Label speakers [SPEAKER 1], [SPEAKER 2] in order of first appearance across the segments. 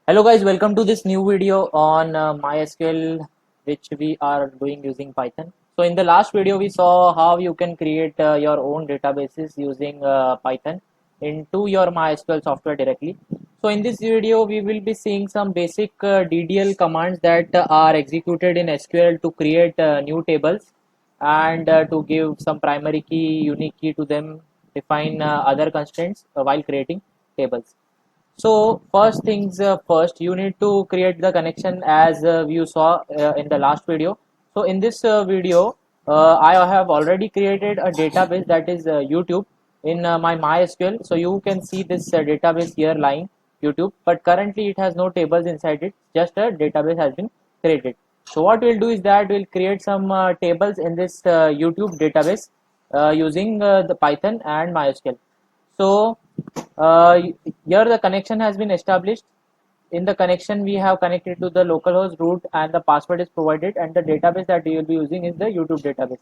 [SPEAKER 1] Hello guys, welcome to this new video on MySQL which we are doing using Python. So in the last video we saw how you can create your own databases using Python into your MySQL software directly. So in this video we will be seeing some basic DDL commands that are executed in SQL to create new tables and to give some primary key, unique key to them, define other constraints while creating tables. So first things first, you need to create the connection as you saw in the last video. So in this video, I have already created a database that is YouTube in my MySQL. So you can see this database here lying YouTube, but currently it has no tables inside it. Just a database has been created. So what we'll do is that we'll create some tables in this YouTube database using the Python and MySQL. So uh, here the connection has been established. In the connection we have connected to the localhost root and the password is provided, and the database that you will be using is the YouTube database.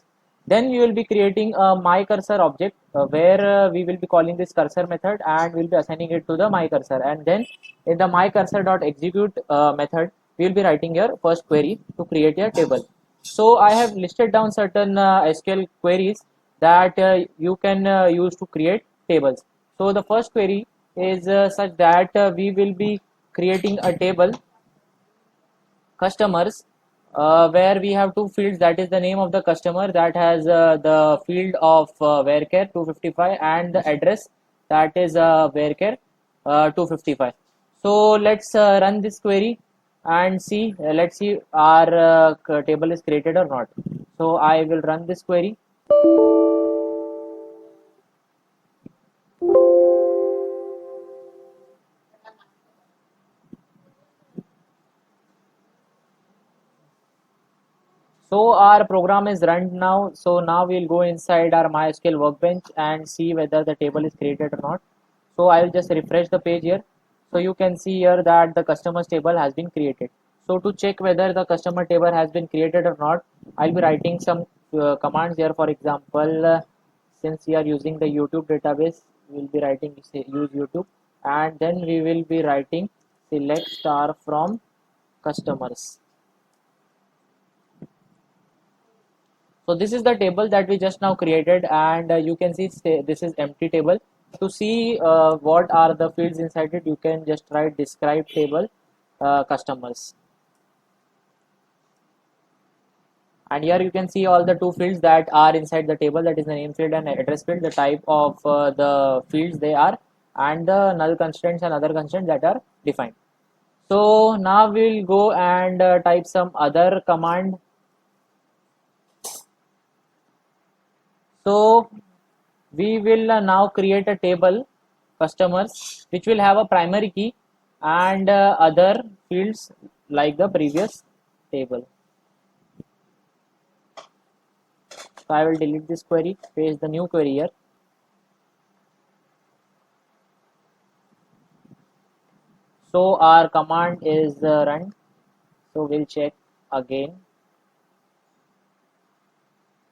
[SPEAKER 1] Then we will be creating a myCursor object where we will be calling this cursor method and we will be assigning it to the myCursor, and then in the myCursor.execute method we will be writing your first query to create a table. So I have listed down certain SQL queries that you can use to create tables. So the first query is such that we will be creating a table customers where we have two fields, that is the name of the customer that has the field of varchar 255 and the address that is varchar 255. So let's run this query and see, let's see our table is created or not. So I will run this query. So our program is run now. So now we'll go inside our MySQL workbench and see whether the table is created or not. So I'll just refresh the page here. So you can see here that the customers table has been created. So to check whether the customer table has been created or not, I'll be writing some commands here. For example, since we are using the YouTube database, we'll be writing use YouTube, and then we will be writing select star from customers. So this is the table that we just now created, and you can see this is empty table. To see what are the fields inside it, you can just write describe table customers, and here you can see all the two fields that are inside the table, that is the name field and address field, the type of the fields they are, and the null constraints and other constraints that are defined. So now we'll go and type some other command. So we will now create a table customers which will have a primary key and other fields like the previous table. So I will delete this query, paste the new query here. So our command is run. So we'll check again.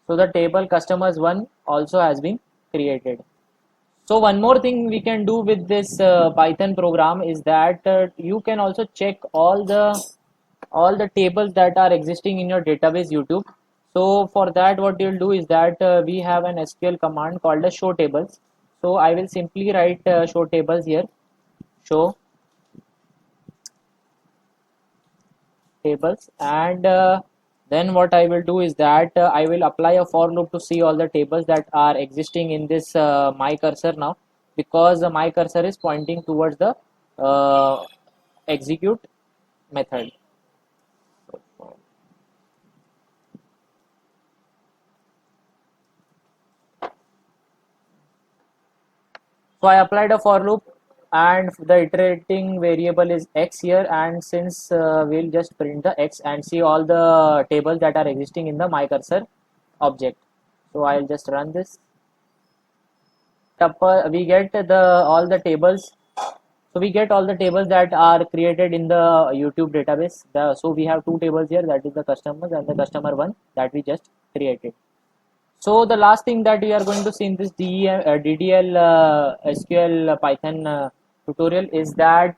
[SPEAKER 1] So the table customers 1 also has been created. So one more thing we can do with this Python program is that you can also check all the tables that are existing in your database YouTube. So for that, what you'll do is that we have an SQL command called as show tables. So I will simply write show tables here, show tables, and then what I will do is that I will apply a for loop to see all the tables that are existing in this my cursor now, because my cursor is pointing towards the execute method. So I applied a for loop, and the iterating variable is x here, and since we'll just print the x and see all the tables that are existing in the my cursor object. So I'll just run this. We get the all the tables. So we get all the tables that are created in the YouTube database. So we have two tables here, that is the customers and the customer one that we just created. So the last thing that we are going to see in this DDL SQL Python tutorial is that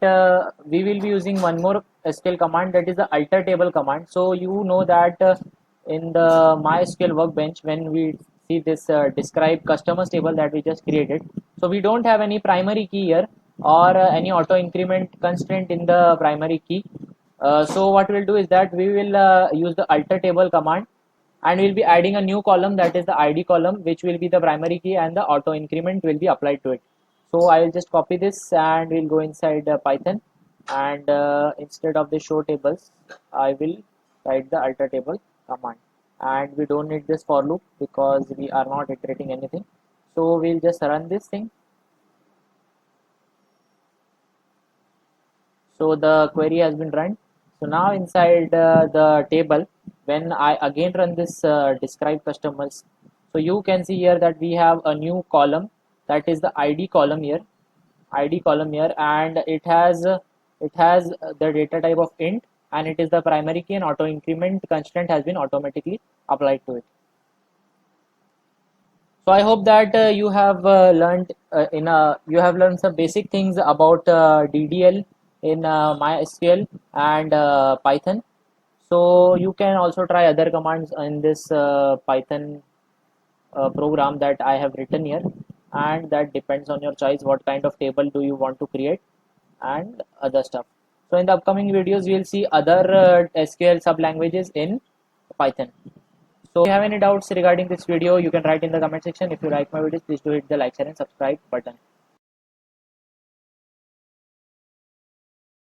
[SPEAKER 1] we will be using one more SQL command, that is the alter table command. So you know that in the MySQL workbench, when we see this describe customers table that we just created, so we don't have any primary key here or any auto increment constraint in the primary key. So what we'll do is that we will use the alter table command, and we'll be adding a new column, that is the ID column, which will be the primary key, and the auto increment will be applied to it. So I will just copy this and we'll go inside Python, and instead of the show tables I will write the alter table command, and we don't need this for loop because we are not iterating anything. So we'll just run this thing. So the query has been run. So now inside the table, when I again run this describe customers, so you can see here that we have a new column, that is the ID column here, and it has the data type of int, and it is the primary key, and auto increment constraint has been automatically applied to it. So I hope that you have learned you have learned some basic things about DDL in MySQL and Python. So you can also try other commands in this Python program that I have written here, and that depends on your choice what kind of table do you want to create and other stuff. So in the upcoming videos we will see other SQL sub languages in Python. So if you have any doubts regarding this video, you can write in the comment section. If you like my videos, please do hit the like, share and subscribe button.